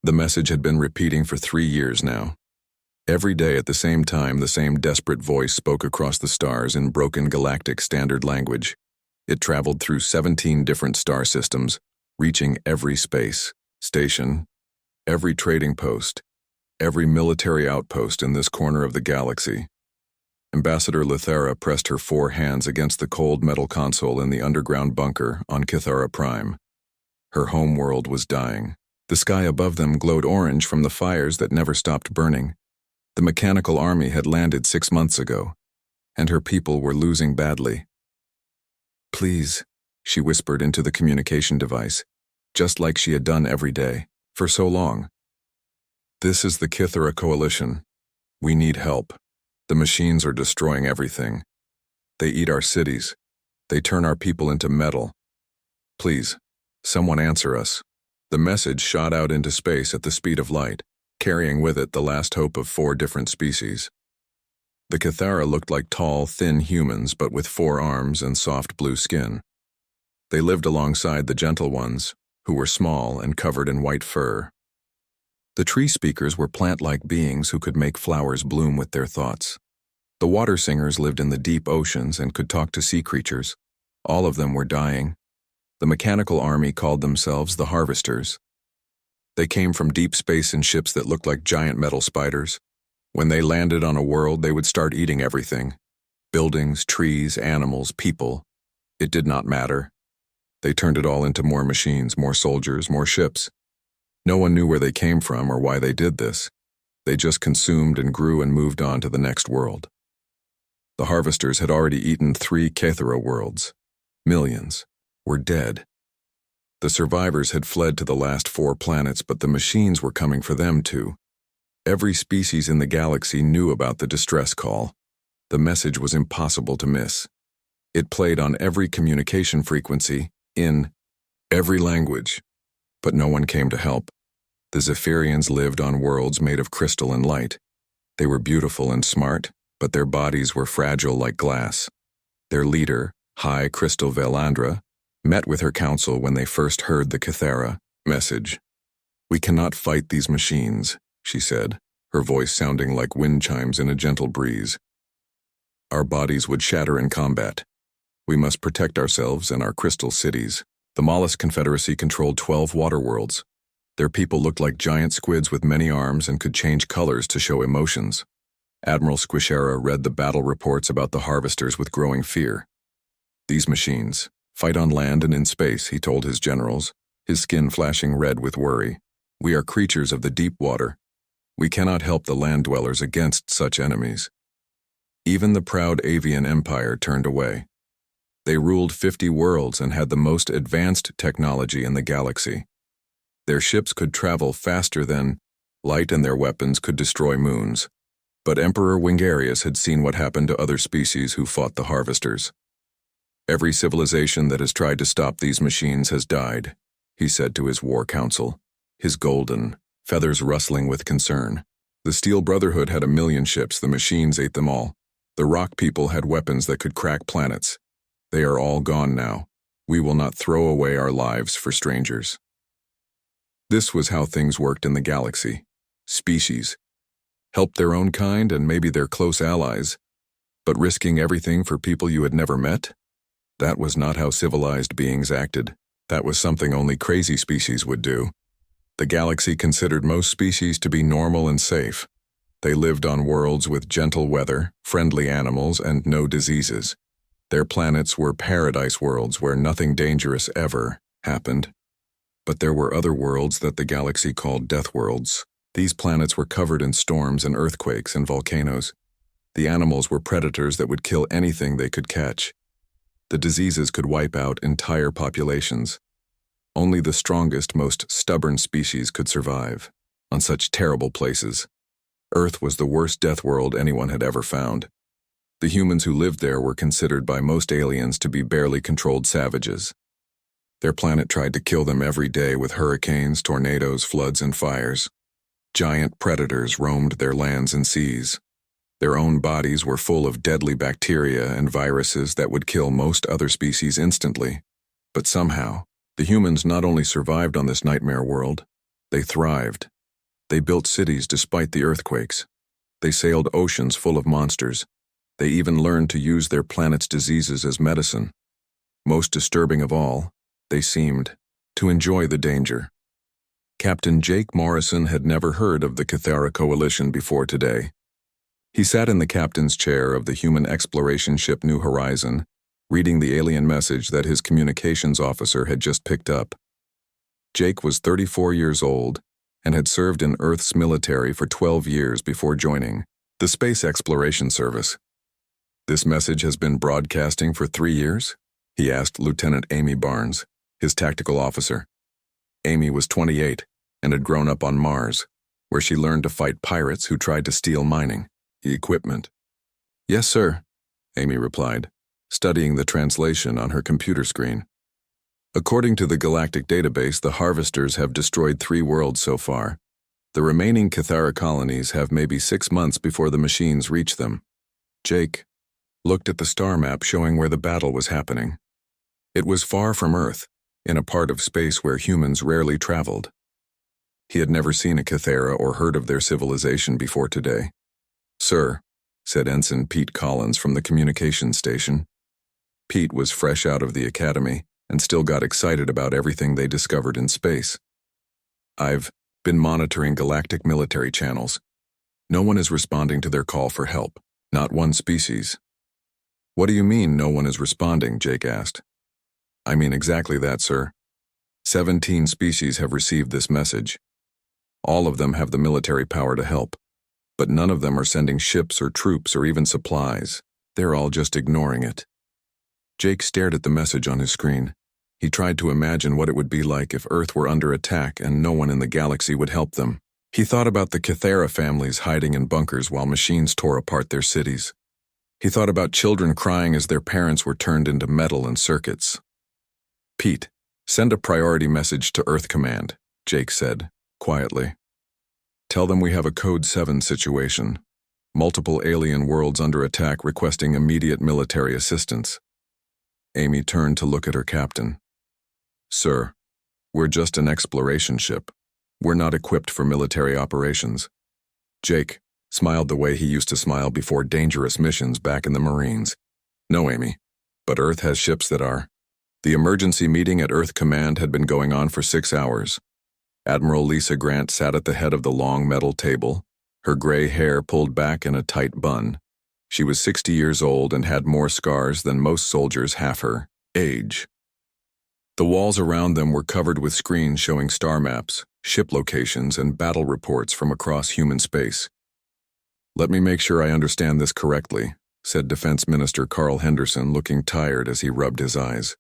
The message had been repeating for 3 years now. Every day at the same time, the same desperate voice spoke across the stars in broken galactic standard language. It traveled through 17 different star systems, reaching every space station, every trading post, every military outpost in this corner of the galaxy. Ambassador Lithera pressed her 4 hands against the cold metal console in the underground bunker on Kithara Prime. Her home world was dying. The sky above them glowed orange from the fires that never stopped burning. The mechanical army had landed 6 months ago, and her people were losing badly. "Please," she whispered into the communication device, just like she had done every day, for so long. "This is the Kithara Coalition. We need help. The machines are destroying everything. They eat our cities. They turn our people into metal. Please, someone answer us." The message shot out into space at the speed of light, carrying with it the last hope of 4 different species. The Kithara looked like tall, thin humans, but with 4 arms and soft blue skin. They lived alongside the gentle ones, who were small and covered in white fur. The tree speakers were plant-like beings who could make flowers bloom with their thoughts. The water singers lived in the deep oceans and could talk to sea creatures. All of them were dying. The mechanical army called themselves the Harvesters. They came from deep space in ships that looked like giant metal spiders. When they landed on a world, they would start eating everything. Buildings, trees, animals, people. It did not matter. They turned it all into more machines, more soldiers, more ships. No one knew where they came from or why they did this. They just consumed and grew and moved on to the next world. The Harvesters had already eaten 3 Kithara worlds. Millions were dead. The survivors had fled to the last 4 planets, but the machines were coming for them too. Every species in the galaxy knew about the distress call. The message was impossible to miss. It played on every communication frequency, in every language, but no one came to help. The Zephyrians lived on worlds made of crystal and light. They were beautiful and smart, but their bodies were fragile like glass. Their leader, High Crystal Velandra, met with her council when they first heard the Kithara message. "We cannot fight these machines," she said, her voice sounding like wind chimes in a gentle breeze. "Our bodies would shatter in combat. We must protect ourselves and our crystal cities." The Mollusk Confederacy controlled 12 water worlds. Their people looked like giant squids with many arms and could change colors to show emotions. Admiral Squishera read the battle reports about the Harvesters with growing fear. "These machines fight on land and in space," he told his generals, his skin flashing red with worry. "We are creatures of the deep water. We cannot help the land dwellers against such enemies." Even the proud Avian Empire turned away. They ruled 50 worlds and had the most advanced technology in the galaxy. Their ships could travel faster than light, and their weapons could destroy moons. But Emperor Wingarius had seen what happened to other species who fought the Harvesters. "Every civilization that has tried to stop these machines has died," he said to his war council, his golden feathers rustling with concern. "The Steel Brotherhood had 1,000,000 ships. The machines ate them all. The Rock people had weapons that could crack planets. They are all gone now. We will not throw away our lives for strangers." This was how things worked in the galaxy. Species helped their own kind and maybe their close allies, but risking everything for people you had never met? That was not how civilized beings acted. That was something only crazy species would do. The galaxy considered most species to be normal and safe. They lived on worlds with gentle weather, friendly animals, and no diseases. Their planets were paradise worlds where nothing dangerous ever happened. But there were other worlds that the galaxy called Deathworlds. These planets were covered in storms and earthquakes and volcanoes. The animals were predators that would kill anything they could catch. The diseases could wipe out entire populations. Only the strongest, most stubborn species could survive on such terrible places. Earth was the worst death world anyone had ever found. The humans who lived there were considered by most aliens to be barely controlled savages. Their planet tried to kill them every day with hurricanes, tornadoes, floods, and fires. Giant predators roamed their lands and seas. Their own bodies were full of deadly bacteria and viruses that would kill most other species instantly. But somehow, the humans not only survived on this nightmare world, they thrived. They built cities despite the earthquakes. They sailed oceans full of monsters. They even learned to use their planet's diseases as medicine. Most disturbing of all, they seemed to enjoy the danger. Captain Jake Morrison had never heard of the Kythera Coalition before today. He sat in the captain's chair of the human exploration ship New Horizon, reading the alien message that his communications officer had just picked up. Jake was 34 years old and had served in Earth's military for 12 years before joining the Space Exploration Service. "This message has been broadcasting for 3 years?" he asked Lieutenant Amy Barnes, his tactical officer. Amy was 28 and had grown up on Mars, where she learned to fight pirates who tried to steal mining equipment. "Yes, sir," Amy replied, studying the translation on her computer screen. "According to the Galactic database, the Harvesters have destroyed 3 worlds so far. The remaining Kythera colonies have maybe 6 months before the machines reach them." Jake looked at the star map showing where the battle was happening. It was far from Earth, in a part of space where humans rarely traveled. He had never seen a Kythera or heard of their civilization before today. "Sir," said Ensign Pete Collins from the communications station. Pete was fresh out of the academy and still got excited about everything they discovered in space. "I've been monitoring galactic military channels. No one is responding to their call for help, not one species." "What do you mean no one is responding?" Jake asked. "I mean exactly that, sir. 17 species have received this message. All of them have the military power to help, but none of them are sending ships or troops or even supplies. They're all just ignoring it." Jake stared at the message on his screen. He tried to imagine what it would be like if Earth were under attack and no one in the galaxy would help them. He thought about the Kythera families hiding in bunkers while machines tore apart their cities. He thought about children crying as their parents were turned into metal and circuits. "Pete, send a priority message to Earth Command," Jake said, quietly. "Tell them we have a Code 7 situation. Multiple alien worlds under attack requesting immediate military assistance." Amy turned to look at her captain. "Sir, we're just an exploration ship. We're not equipped for military operations." Jake smiled the way he used to smile before dangerous missions back in the Marines. "No, Amy, but Earth has ships that are." The emergency meeting at Earth Command had been going on for 6 hours. Admiral Lisa Grant sat at the head of the long metal table, her gray hair pulled back in a tight bun. She was 60 years old and had more scars than most soldiers half her age. The walls around them were covered with screens showing star maps, ship locations, and battle reports from across human space. "Let me make sure I understand this correctly," said Defense Minister Carl Henderson, looking tired as he rubbed his eyes.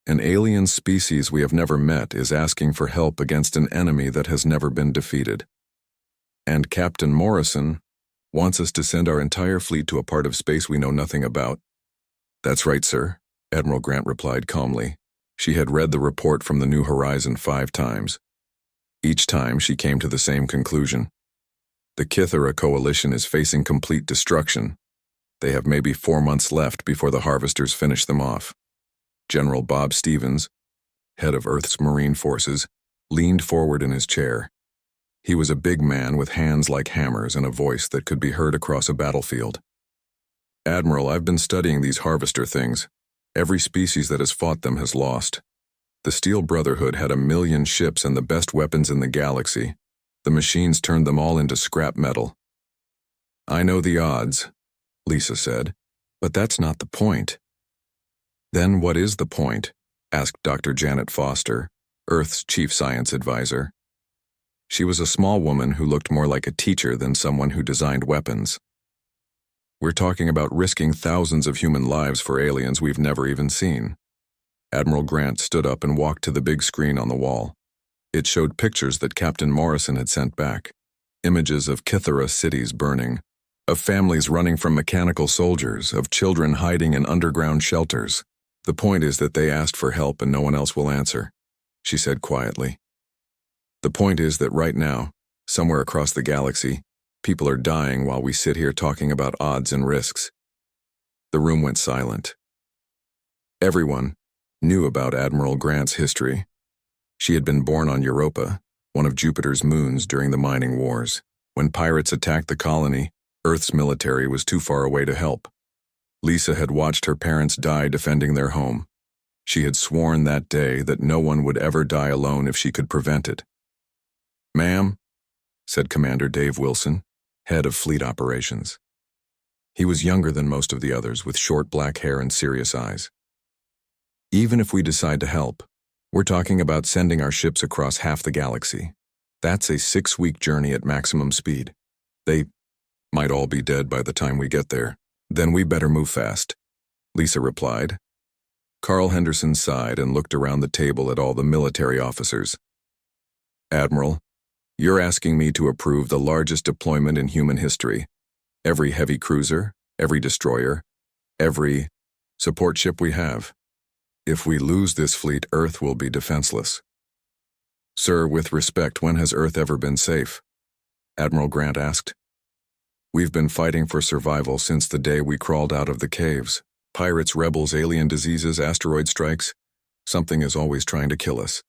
"An alien species we have never met is asking for help against an enemy that has never been defeated. And Captain Morrison wants us to send our entire fleet to a part of space we know nothing about." "That's right, sir," Admiral Grant replied calmly. She had read the report from the New Horizon 5 times. Each time she came to the same conclusion. The Kythera Coalition is facing complete destruction. They have maybe 4 months left before the Harvesters finish them off. General Bob Stevens, head of Earth's Marine Forces, leaned forward in his chair. He was a big man with hands like hammers and a voice that could be heard across a battlefield. "Admiral, I've been studying these Harvester things. Every species that has fought them has lost. The Steel Brotherhood had 1,000,000 ships and the best weapons in the galaxy. The machines turned them all into scrap metal." "I know the odds," Lisa said, "but that's not the point." "Then what is the point?" asked Dr. Janet Foster, Earth's chief science advisor. She was a small woman who looked more like a teacher than someone who designed weapons. "We're talking about risking thousands of human lives for aliens we've never even seen." Admiral Grant stood up and walked to the big screen on the wall. It showed pictures that Captain Morrison had sent back. Images of Kythera cities burning, of families running from mechanical soldiers, of children hiding in underground shelters. "The point is that they asked for help and no one else will answer," she said quietly. "The point is that right now, somewhere across the galaxy, people are dying while we sit here talking about odds and risks." The room went silent. Everyone knew about Admiral Grant's history. She had been born on Europa, one of Jupiter's moons during the mining wars. When pirates attacked the colony, Earth's military was too far away to help. Lisa had watched her parents die defending their home. She had sworn that day that no one would ever die alone if she could prevent it. "Ma'am," said Commander Dave Wilson, head of fleet operations. He was younger than most of the others, with short black hair and serious eyes. "Even if we decide to help, we're talking about sending our ships across half the galaxy. That's a 6-week journey at maximum speed. They might all be dead by the time we get there. Then we better move fast," Lisa replied. Carl Henderson sighed and looked around the table at all the military officers. "Admiral, you're asking me to approve the largest deployment in human history. Every heavy cruiser, every destroyer, every support ship we have. If we lose this fleet, Earth will be defenseless." "Sir, with respect, when has Earth ever been safe?" Admiral Grant asked. "We've been fighting for survival since the day we crawled out of the caves. Pirates, rebels, alien diseases, asteroid strikes. Something is always trying to kill us.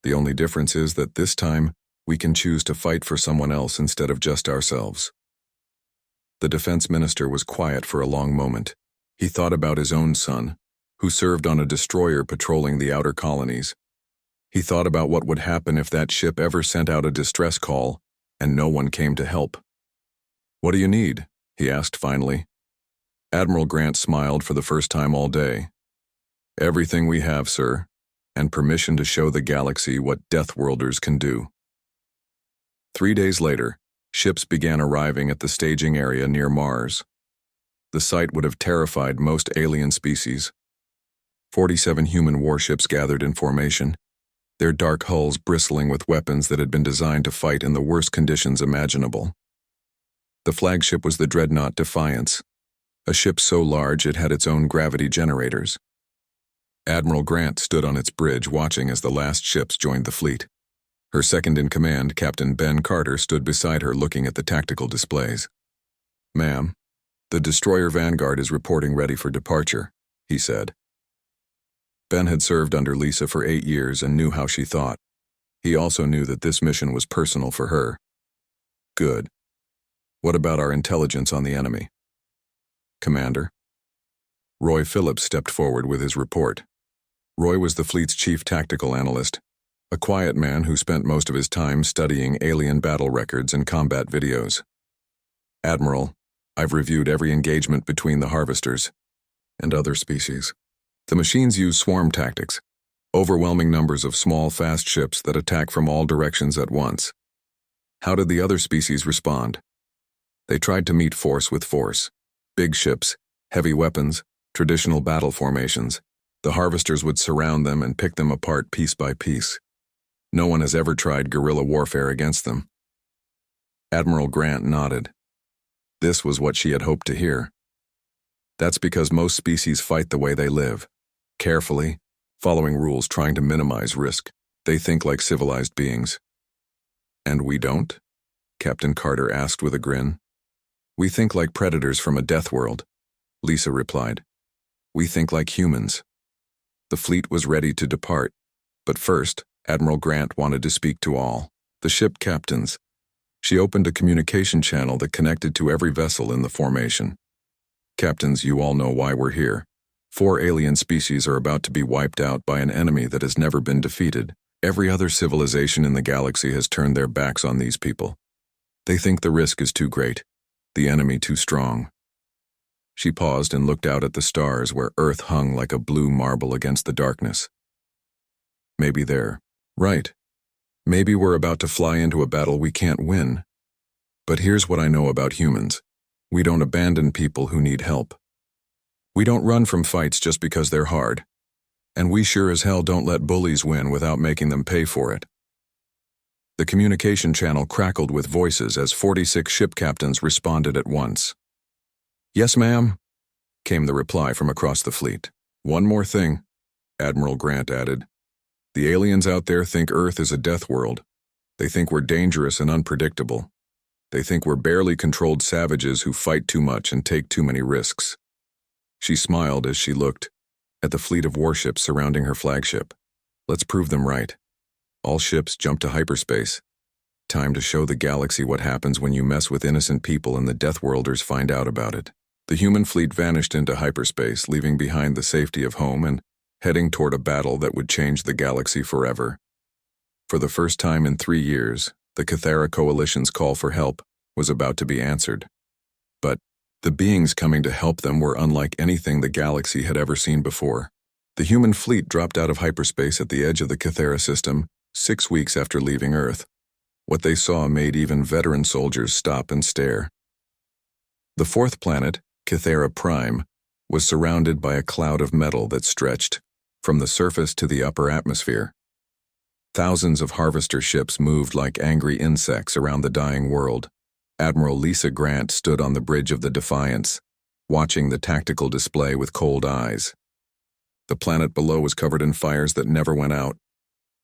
The only difference is that this time, we can choose to fight for someone else instead of just ourselves." The defense minister was quiet for a long moment. He thought about his own son, who served on a destroyer patrolling the outer colonies. He thought about what would happen if that ship ever sent out a distress call and no one came to help. "What do you need?" he asked finally. Admiral Grant smiled for the first time all day. "Everything we have, sir, and permission to show the galaxy what Deathworlders can do." 3 days later, ships began arriving at the staging area near Mars. The sight would have terrified most alien species. 47 human warships gathered in formation, their dark hulls bristling with weapons that had been designed to fight in the worst conditions imaginable. The flagship was the dreadnought Defiance, a ship so large it had its own gravity generators. Admiral Grant stood on its bridge watching as the last ships joined the fleet. Her second-in-command, Captain Ben Carter, stood beside her looking at the tactical displays. "Ma'am, the destroyer Vanguard is reporting ready for departure," he said. Ben had served under Lisa for 8 years and knew how she thought. He also knew that this mission was personal for her. "Good. What about our intelligence on the enemy?" "Commander." Roy Phillips stepped forward with his report. Roy was the fleet's chief tactical analyst, a quiet man who spent most of his time studying alien battle records and combat videos. "Admiral, I've reviewed every engagement between the harvesters and other species. The machines use swarm tactics, overwhelming numbers of small, fast ships that attack from all directions at once. How did the other species respond? They tried to meet force with force. Big ships, heavy weapons, traditional battle formations. The harvesters would surround them and pick them apart piece by piece. No one has ever tried guerrilla warfare against them." Admiral Grant nodded. This was what she had hoped to hear. "That's because most species fight the way they live, carefully, following rules, trying to minimize risk. They think like civilized beings." "And we don't?" Captain Carter asked with a grin. "We think like predators from a death world," Lisa replied. "We think like humans." The fleet was ready to depart, but first, Admiral Grant wanted to speak to all the ship captains. She opened a communication channel that connected to every vessel in the formation. "Captains, you all know why we're here. 4 alien species are about to be wiped out by an enemy that has never been defeated. Every other civilization in the galaxy has turned their backs on these people. They think the risk is too great, the enemy too strong." She paused and looked out at the stars where Earth hung like a blue marble against the darkness. "Maybe they're right. Maybe we're about to fly into a battle we can't win. But here's what I know about humans. We don't abandon people who need help. We don't run from fights just because they're hard. And we sure as hell don't let bullies win without making them pay for it." The communication channel crackled with voices as 46 ship captains responded at once. "Yes, ma'am," came the reply from across the fleet. "One more thing," Admiral Grant added. "The aliens out there think Earth is a death world. They think we're dangerous and unpredictable. They think we're barely controlled savages who fight too much and take too many risks." She smiled as she looked at the fleet of warships surrounding her flagship. "Let's prove them right. All ships jump to hyperspace. Time to show the galaxy what happens when you mess with innocent people and the Deathworlders find out about it. The human fleet vanished into hyperspace, leaving behind the safety of home and heading toward a battle that would change the galaxy forever. For the first time in 3 years, the Cathara Coalition's call for help was about to be answered. But the beings coming to help them were unlike anything the galaxy had ever seen before. The human fleet dropped out of hyperspace at the edge of the Cathara system 6 weeks after leaving Earth. What they saw made even veteran soldiers stop and stare. The fourth planet, Cathara Prime, was surrounded by a cloud of metal that stretched from the surface to the upper atmosphere. Thousands of harvester ships moved like angry insects around the dying world. Admiral Lisa Grant stood on the bridge of the Defiance, watching the tactical display with cold eyes. The planet below was covered in fires that never went out.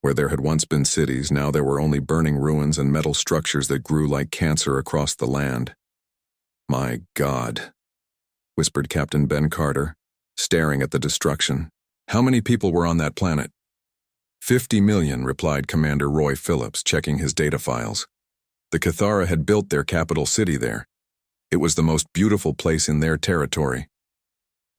Where there had once been cities, now there were only burning ruins and metal structures that grew like cancer across the land. "My God," whispered Captain Ben Carter, staring at the destruction. "How many people were on that planet?" 50 million, replied Commander Roy Phillips, checking his data files. The Cathara had built their capital city there. It was the most beautiful place in their territory.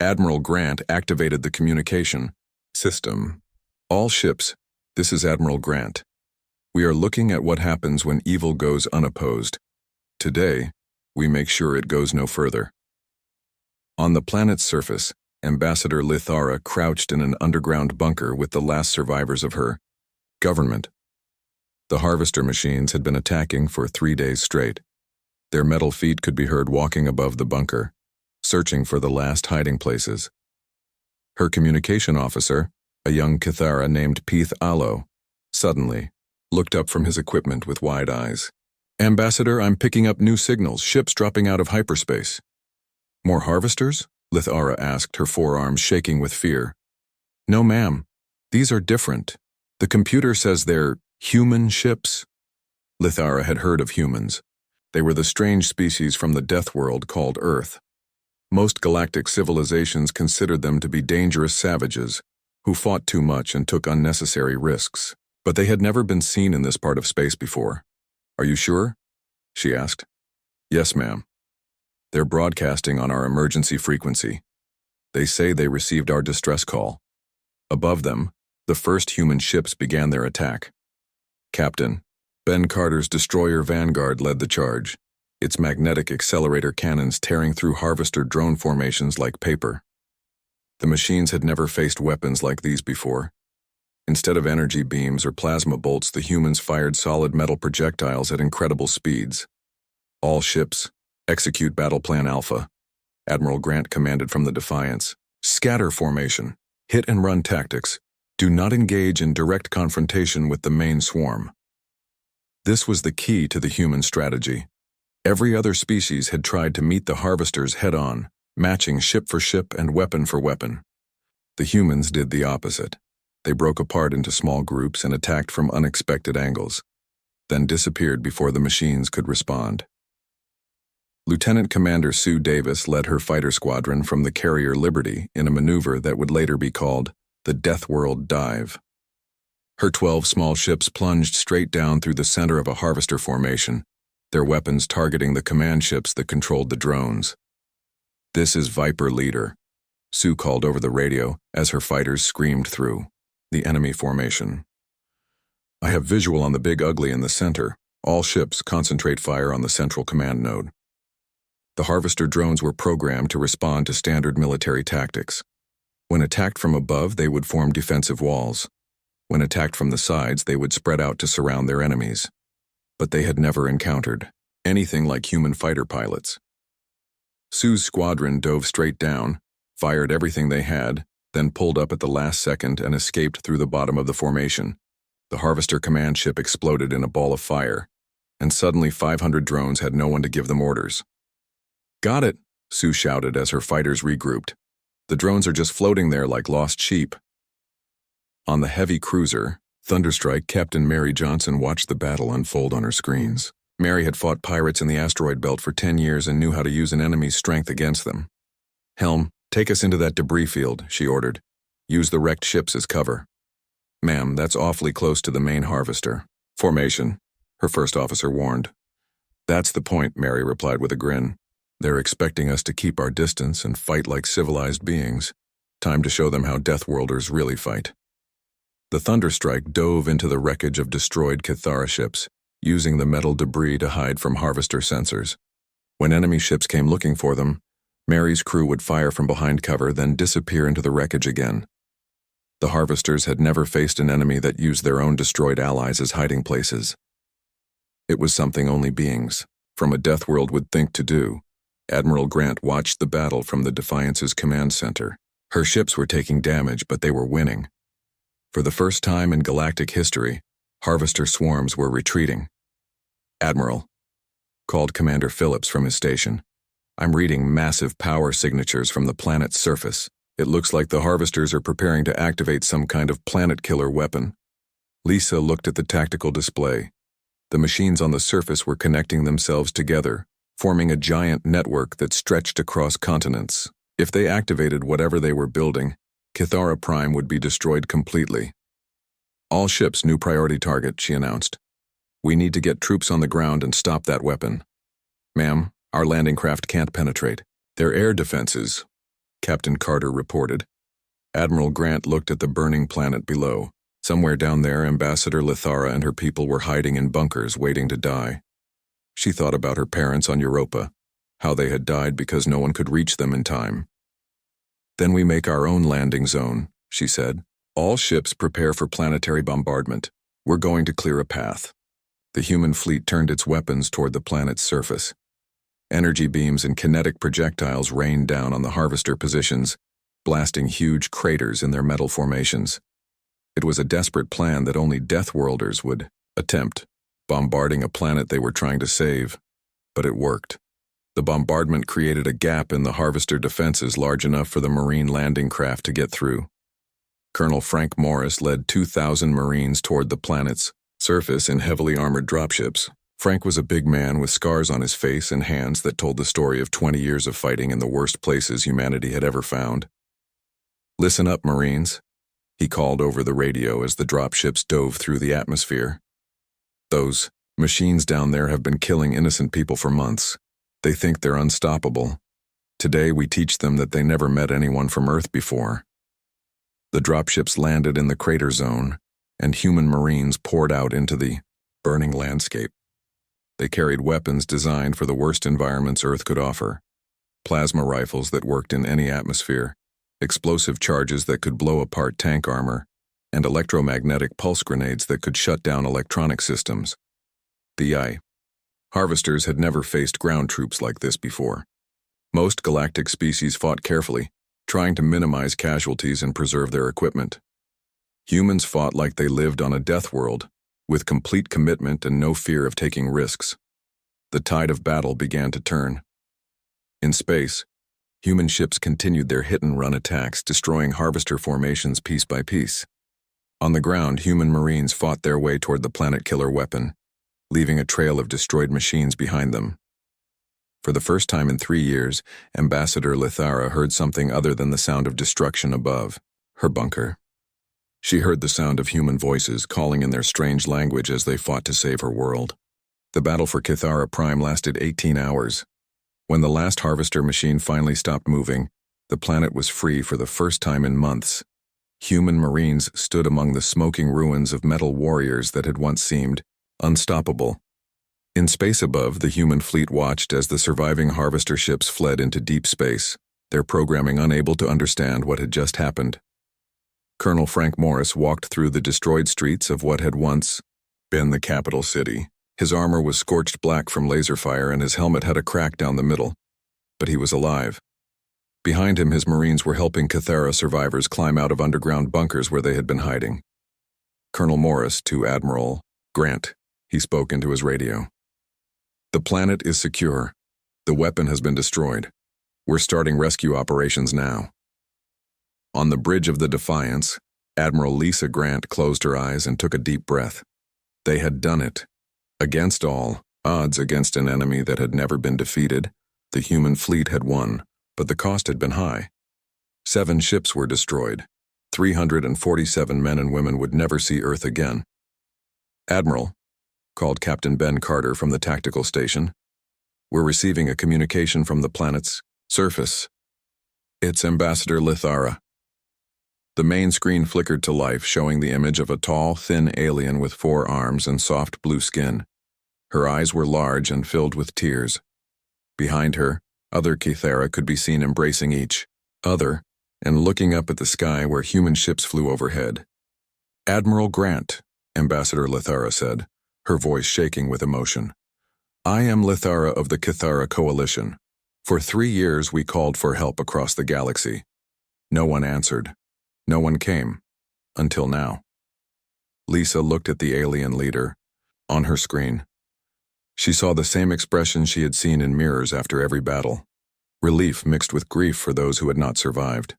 Admiral Grant activated the communication system. "All ships, this is Admiral Grant. We are looking at what happens when evil goes unopposed. Today, we make sure it goes no further." On the planet's surface, Ambassador Lithara crouched in an underground bunker with the last survivors of her government. The harvester machines had been attacking for 3 days straight. Their metal feet could be heard walking above the bunker, searching for the last hiding places. Her communication officer, a young Cathara named Peeth Alo, suddenly looked up from his equipment with wide eyes. "Ambassador, I'm picking up new signals, ships dropping out of hyperspace." "More harvesters?" Lithara asked, her forearms shaking with fear. "No, ma'am. These are different. The computer says they're human ships." Lithara had heard of humans. They were the strange species from the death world called Earth. Most galactic civilizations considered them to be dangerous savages who fought too much and took unnecessary risks. But they had never been seen in this part of space before. "Are you sure?" she asked. "Yes, ma'am. They're broadcasting on our emergency frequency. They say they received our distress call. Above them, the first human ships began their attack. Captain Ben Carter's destroyer Vanguard led the charge, its magnetic accelerator cannons tearing through harvester drone formations like paper. The machines had never faced weapons like these before. Instead of energy beams or plasma bolts, the humans fired solid metal projectiles at incredible speeds. "All ships, execute Battle Plan Alpha," Admiral Grant commanded from the Defiance. "Scatter formation, hit and run tactics. Do not engage in direct confrontation with the main swarm." This was the key to the human strategy. Every other species had tried to meet the harvesters head-on, matching ship for ship and weapon for weapon. The humans did the opposite. They broke apart into small groups and attacked from unexpected angles, then disappeared before the machines could respond. Lieutenant Commander Sue Davis led her fighter squadron from the carrier Liberty in a maneuver that would later be called the Death World Dive. Her 12 small ships plunged straight down through the center of a harvester formation, their weapons targeting the command ships that controlled the drones. "This is Viper Leader," Sue called over the radio as her fighters screamed through the enemy formation. "I have visual on the Big Ugly in the center. All ships concentrate fire on the central command node." The harvester drones were programmed to respond to standard military tactics. When attacked from above, they would form defensive walls. When attacked from the sides, they would spread out to surround their enemies. But they had never encountered anything like human fighter pilots. Sue's squadron dove straight down, fired everything they had, then pulled up at the last second and escaped through the bottom of the formation. The harvester command ship exploded in a ball of fire, and suddenly 500 drones had no one to give them orders. "Got it," Sue shouted as her fighters regrouped. "The drones are just floating there like lost sheep." On the heavy cruiser, Thunderstrike, Captain Mary Johnson watched the battle unfold on her screens. Mary had fought pirates in the asteroid belt for 10 years and knew how to use an enemy's strength against them. "Helm, take us into that debris field," she ordered. "Use the wrecked ships as cover." Ma'am, that's awfully close to the main harvester. Formation, her first officer warned. That's the point, Mary replied with a grin. They're expecting us to keep our distance and fight like civilized beings. Time to show them how Deathworlders really fight. The Thunderstrike dove into the wreckage of destroyed Cathara ships, using the metal debris to hide from harvester sensors. When enemy ships came looking for them, Mary's crew would fire from behind cover, then disappear into the wreckage again. The harvesters had never faced an enemy that used their own destroyed allies as hiding places. It was something only beings from a Deathworld would think to do. Admiral Grant watched the battle from the Defiance's command center. Her ships were taking damage, but they were winning. For the first time in galactic history, harvester swarms were retreating. Admiral, called Commander Phillips from his station. I'm reading massive power signatures from the planet's surface. It looks like the harvesters are preparing to activate some kind of planet-killer weapon. Lisa looked at the tactical display. The machines on the surface were connecting themselves together, forming a giant network that stretched across continents. If they activated whatever they were building, Cathara Prime would be destroyed completely. All ships, new priority target, she announced. We need to get troops on the ground and stop that weapon. Ma'am, our landing craft can't penetrate. Their air defenses, Captain Carter reported. Admiral Grant looked at the burning planet below. Somewhere down there, Ambassador Lithara and her people were hiding in bunkers waiting to die. She thought about her parents on Europa, how they had died because no one could reach them in time. Then we make our own landing zone, she said. All ships prepare for planetary bombardment. We're going to clear a path. The human fleet turned its weapons toward the planet's surface. Energy beams and kinetic projectiles rained down on the harvester positions, blasting huge craters in their metal formations. It was a desperate plan that only Deathworlders would attempt, bombarding a planet they were trying to save. But it worked. The bombardment created a gap in the harvester defenses large enough for the Marine landing craft to get through. Colonel Frank Morris led 2,000 Marines toward the planet's surface in heavily armored dropships. Frank was a big man with scars on his face and hands that told the story of 20 years of fighting in the worst places humanity had ever found. Listen up, Marines, he called over the radio as the dropships dove through the atmosphere. Those machines down there have been killing innocent people for months. They think they're unstoppable. Today we teach them that they never met anyone from Earth before. The dropships landed in the crater zone, and human Marines poured out into the burning landscape. They carried weapons designed for the worst environments Earth could offer. Plasma rifles that worked in any atmosphere, explosive charges that could blow apart tank armor, and electromagnetic pulse grenades that could shut down electronic systems. The harvesters had never faced ground troops like this before. Most galactic species fought carefully, trying to minimize casualties and preserve their equipment. Humans fought like they lived on a death world, with complete commitment and no fear of taking risks. The tide of battle began to turn. In space, human ships continued their hit-and-run attacks, destroying harvester formations piece by piece. On the ground, human Marines fought their way toward the planet-killer weapon, leaving a trail of destroyed machines behind them. For the first time in 3 years, Ambassador Lithara heard something other than the sound of destruction above, her bunker. She heard the sound of human voices calling in their strange language as they fought to save her world. The battle for Cathara Prime lasted 18 hours. When the last harvester machine finally stopped moving, the planet was free for the first time in months. Human Marines stood among the smoking ruins of metal warriors that had once seemed unstoppable. In space above, the human fleet watched as the surviving harvester ships fled into deep space, their programming unable to understand what had just happened. Colonel Frank Morris walked through the destroyed streets of what had once been the capital city. His armor was scorched black from laser fire and his helmet had a crack down the middle, but he was alive. Behind him, his Marines were helping Cathara survivors climb out of underground bunkers where they had been hiding. Colonel Morris to Admiral Grant, he spoke into his radio. The planet is secure. The weapon has been destroyed. We're starting rescue operations now. On the bridge of the Defiance, Admiral Lisa Grant closed her eyes and took a deep breath. They had done it. Against all odds, against an enemy that had never been defeated, the human fleet had won, but the cost had been high. 7 ships were destroyed. 347 men and women would never see Earth again. "Admiral," called Captain Ben Carter from the tactical station, "we're receiving a communication from the planet's surface. It's Ambassador Lithara." The main screen flickered to life, showing the image of a tall, thin alien with 4 arms and soft blue skin. Her eyes were large and filled with tears. Behind her, other Kythera could be seen embracing each other and looking up at the sky where human ships flew overhead. "Admiral Grant," Ambassador Lithara said, her voice shaking with emotion. "I am Lithara of the Kythera Coalition. For 3 years we called for help across the galaxy. No one answered. No one came. Until now." Lisa looked at the alien leader on her screen. She saw the same expression she had seen in mirrors after every battle. Relief mixed with grief for those who had not survived.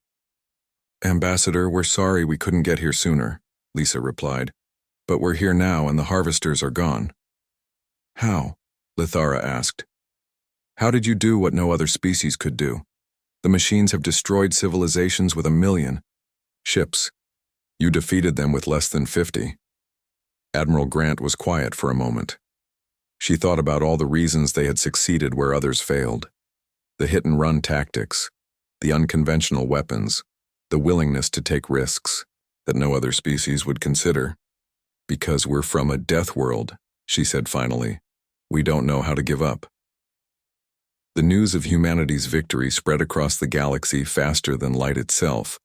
"Ambassador, we're sorry we couldn't get here sooner," Lisa replied. "But we're here now and the harvesters are gone." "How?" Lithara asked. "How did you do what no other species could do? The machines have destroyed civilizations with 1 million ships. You defeated them with less than 50. Admiral Grant was quiet for a moment. She thought about all the reasons they had succeeded where others failed. The hit-and-run tactics, the unconventional weapons, the willingness to take risks that no other species would consider. "Because we're from a death world," she said finally. "We don't know how to give up." The news of humanity's victory spread across the galaxy faster than light itself.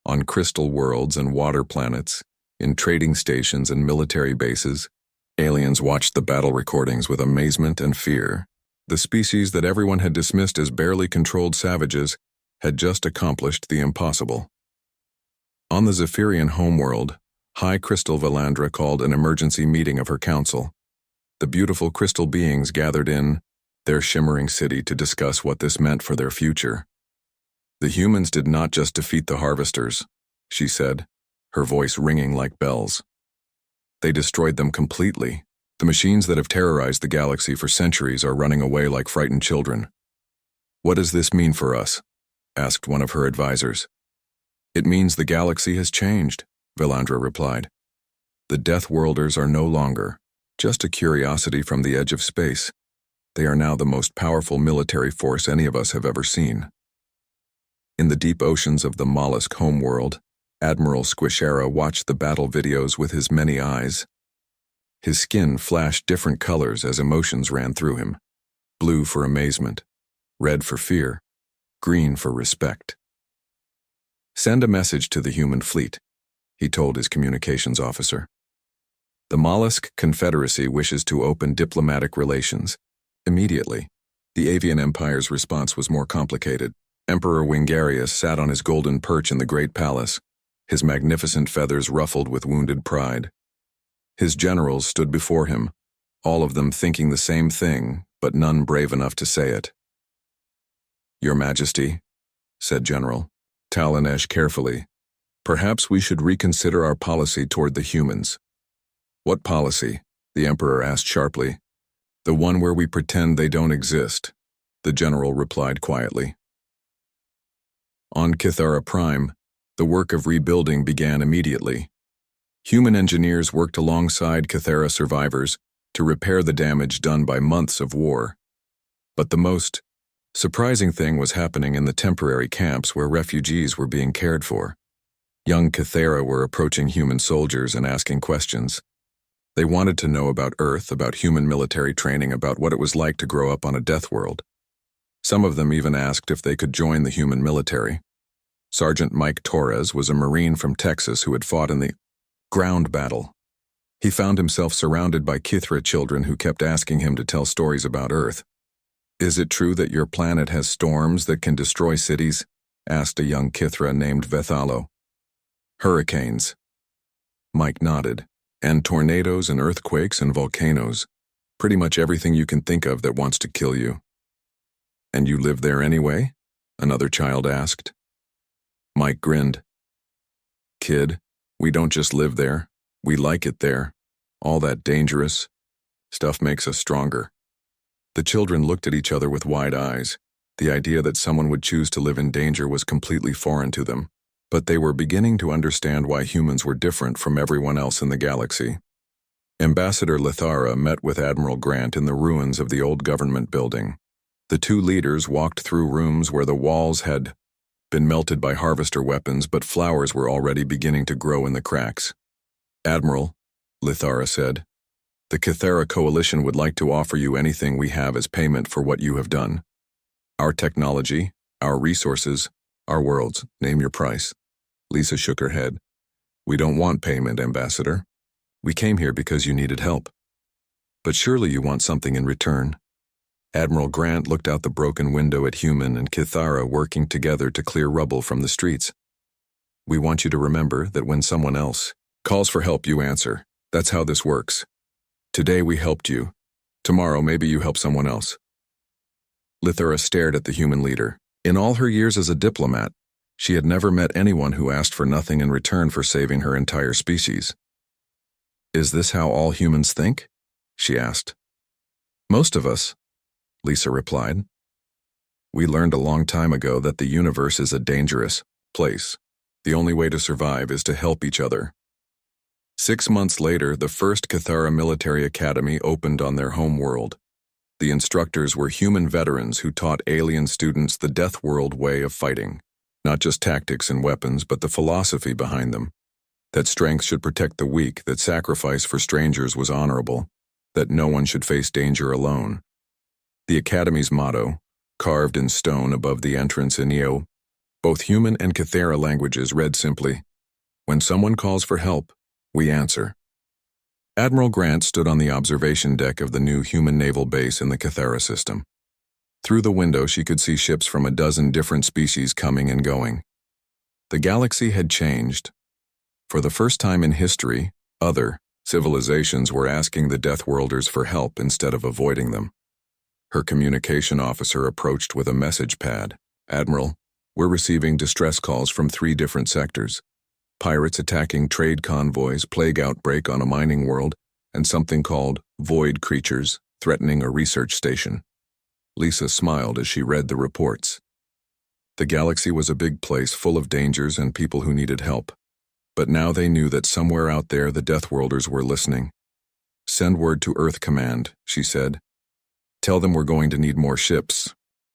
On crystal worlds and water planets, in trading stations and military bases, aliens watched the battle recordings with amazement and fear. The species that everyone had dismissed as barely controlled savages had just accomplished the impossible. On the Zephyrian homeworld, High Crystal Valandra called an emergency meeting of her council. The beautiful crystal beings gathered in their shimmering city to discuss what this meant for their future. "The humans did not just defeat the harvesters," she said, her voice ringing like bells. "They destroyed them completely. The machines that have terrorized the galaxy for centuries are running away like frightened children." "What does this mean for us?" asked one of her advisors. "It means the galaxy has changed," Valandra replied. "The Deathworlders are no longer just a curiosity from the edge of space. They are now the most powerful military force any of us have ever seen." In the deep oceans of the mollusk homeworld, Admiral Squishera watched the battle videos with his many eyes. His skin flashed different colors as emotions ran through him. Blue for amazement, red for fear, green for respect. "Send a message to the human fleet," he told his communications officer. "The Mollusk Confederacy wishes to open diplomatic relations. Immediately." The Avian Empire's response was more complicated. Emperor Wingarius sat on his golden perch in the great palace, his magnificent feathers ruffled with wounded pride. His generals stood before him, all of them thinking the same thing, but none brave enough to say it. "Your Majesty," said General Talanesh carefully, "perhaps we should reconsider our policy toward the humans." "What policy?" the Emperor asked sharply. "The one where we pretend they don't exist," the general replied quietly. On Kythera Prime, the work of rebuilding began immediately. Human engineers worked alongside Kythera survivors to repair the damage done by months of war. But the most surprising thing was happening in the temporary camps where refugees were being cared for. Young Kythera were approaching human soldiers and asking questions. They wanted to know about Earth, about human military training, about what it was like to grow up on a death world. Some of them even asked if they could join the human military. Sergeant Mike Torres was a Marine from Texas who had fought in the ground battle. He found himself surrounded by Kythera children who kept asking him to tell stories about Earth. "Is it true that your planet has storms that can destroy cities?" asked a young Kythera named Vethalo. "Hurricanes." Mike nodded. "And tornadoes and earthquakes and volcanoes. Pretty much everything you can think of that wants to kill you." "And you live there anyway?" another child asked. Mike grinned. "Kid, we don't just live there. We like it there. All that dangerous stuff makes us stronger." The children looked at each other with wide eyes. The idea that someone would choose to live in danger was completely foreign to them, but they were beginning to understand why humans were different from everyone else in the galaxy. Ambassador Lithara met with Admiral Grant in the ruins of the old government building. The two leaders walked through rooms where the walls had been melted by harvester weapons, but flowers were already beginning to grow in the cracks. "Admiral," Lithara said, "the Cathera Coalition would like to offer you anything we have as payment for what you have done. Our technology, our resources, our worlds. Name your price." Lisa shook her head. "We don't want payment, Ambassador. We came here because you needed help. But surely you want something in return." Admiral Grant looked out the broken window at Human and Cathera working together to clear rubble from the streets. "We want you to remember that when someone else calls for help, you answer. That's how this works. Today we helped you. Tomorrow maybe you help someone else." Lithara stared at the human leader. In all her years as a diplomat, she had never met anyone who asked for nothing in return for saving her entire species. "Is this how all humans think?" she asked. "Most of us," Lisa replied. "We learned a long time ago that the universe is a dangerous place. The only way to survive is to help each other." 6 months later, the first Cathara Military Academy opened on their home world. The instructors were human veterans who taught alien students the Deathworld way of fighting. Not just tactics and weapons, but the philosophy behind them. That strength should protect the weak, that sacrifice for strangers was honorable, that no one should face danger alone. The Academy's motto, carved in stone above the entrance in Io, both human and Cathera languages, read simply, "When someone calls for help, we answer." Admiral Grant stood on the observation deck of the new human naval base in the Cathera system. Through the window she could see ships from a dozen different species coming and going. The galaxy had changed. For the first time in history, other civilizations were asking the Deathworlders for help instead of avoiding them. Her communication officer approached with a message pad. "Admiral, we're receiving distress calls from 3 different sectors. Pirates attacking trade convoys, plague outbreak on a mining world, and something called void creatures threatening a research station." Lisa smiled as she read the reports. The galaxy was a big place full of dangers and people who needed help. But now they knew that somewhere out there the Deathworlders were listening. "Send word to Earth Command," she said. "Tell them we're going to need more ships,